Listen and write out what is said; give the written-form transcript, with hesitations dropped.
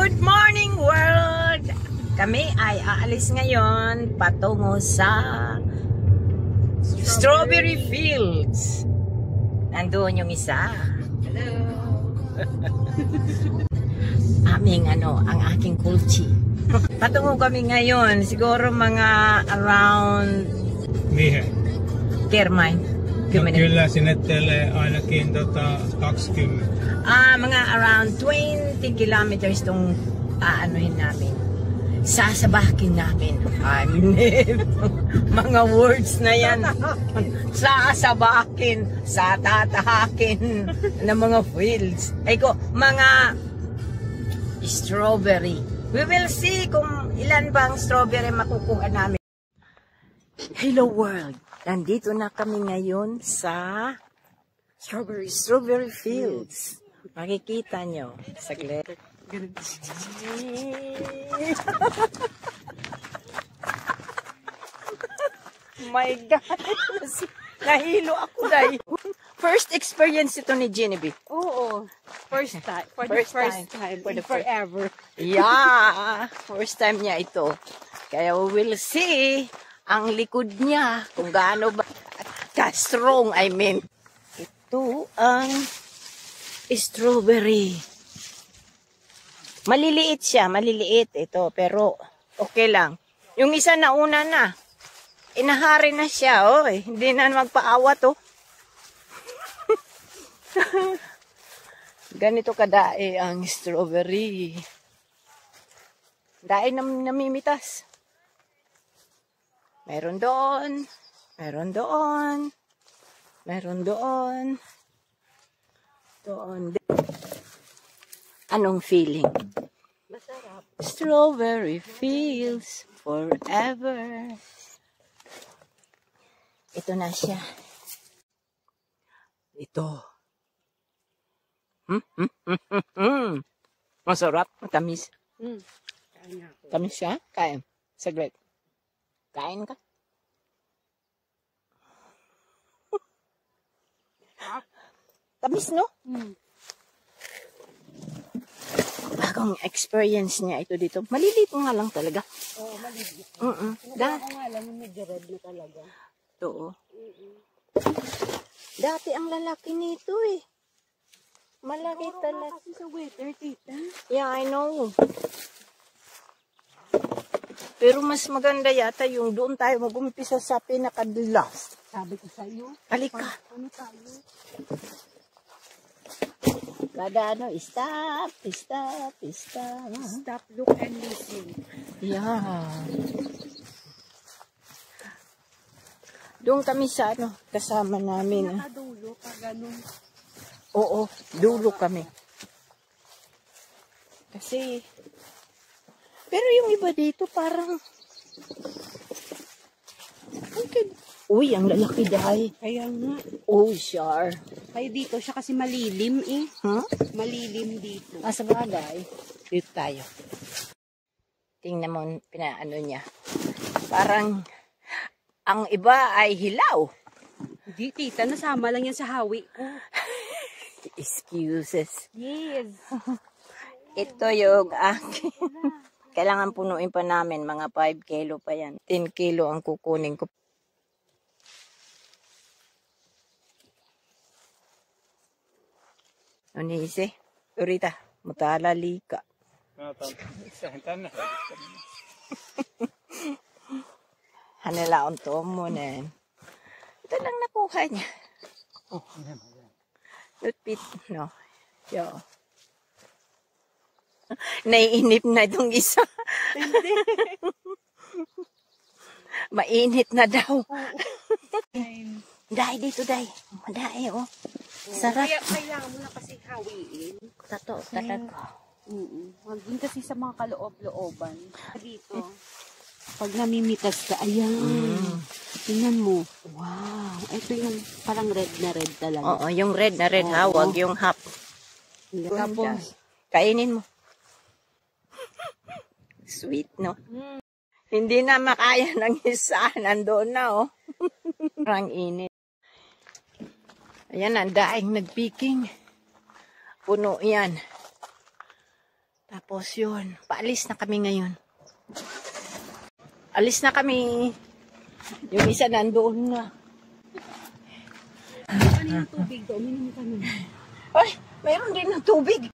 Good morning world! Kami ay aalis ngayon patungo sa Strawberry Fields. Nandoon yung isa. Hello! ang aking kulchi. Patungo kami ngayon, siguro mga around Kermay. Kyllä sinettelee ainakin 20. Mga around 20 kilometers tong aanuhin namin. Sasabakin namin. Mga words na yan. Sasabakin, satatahakin ng mga fields. Ay ko, mga strawberry. We will see kung ilan bang strawberry makukuha namin. Hello world! Nandito na kami ngayon sa Strawberry Fields. Makikita nyo. Saglit. My God! Nahilo ako dahil. First experience ito ni Genevieve. Oo. First time. For the first time. For the forever. Yeah. First time niya ito. Kaya we will see ang likod niya kung gaano ba ka-strong, I mean. Ito ang strawberry. Maliliit siya, maliliit ito, pero okay lang. Yung isa na una na, inahari na siya, hindi na magpaawa to. Ganito kadae ang strawberry. Dae namimitas. Meron doon, meron doon, meron doon, doon. Anong feeling? Masarap. Strawberry fields forever. Ito na siya. Ito. Masarap, matamis. Tamis siya? Kaya. Saglit. Kain ka? Tamis, no? Bagong experience niya ito dito. Maliliit nga lang talaga. Oo, maliliit. Dati nga lang, medyo red na talaga. Ito, Dati ang lalaki nito eh. Malaki talaga. Kasi sa weather, tita. Yeah, I know. Pero mas maganda yata yung doon tayo mag-umpisa sa pinaka-last. Sabi ko sa iyo. Halika. Ano tayo? Kada stop, stop, stop. Stop, look, and listen. Yeah. Doon kami sa kasama namin. Nakadulo pa ganun. Oo, dulo kami. Kasi pero yung iba dito parang okay. Uy, ang lalaki dahil. Kaya nga. Oh, sure. Kaya dito siya kasi malilim eh. Huh? Malilim dito. Sa bagay. Dito tayo. Tingnan mo, pinaano niya. Parang ang iba ay hilaw. Hindi, tita. Nasama lang yan sa hawi ko. Excuses. Yes. Ito yung akin. Kailangan punuin pa namin. Mga 5 kilo pa yan. 10 kilo ang kukunin ko. Unisi, Urita, mutalalika. Hanilaon to mo na. Ito lang nakuha niya. Lutpit, no? Yo. Naiinip na itong isa. Hindi. Mainit na daw. Dahil dito, dahil. Madai, Sarap. Kaya kailangan mo na kasi hawiin. Tato, talaga. Maging kasi sa mga kaloob-looban. Dito, pag namimitas ka, ayan. Tingnan mo. Wow. Ito yung parang red na red talaga. Oo, yung red na red, ha? Huwag yung half. Tapos, kainin mo. Sweet, no? Hindi na makaya ng isa. Nandoon na, Parang init. Ayan, ang daing nagpiking. Puno yan. Tapos yun, paalis na kami ngayon. Alis na kami. Yung isa nandoon na. Ano yung tubig doon? Uminom ka na. Ay, mayroon din ng tubig.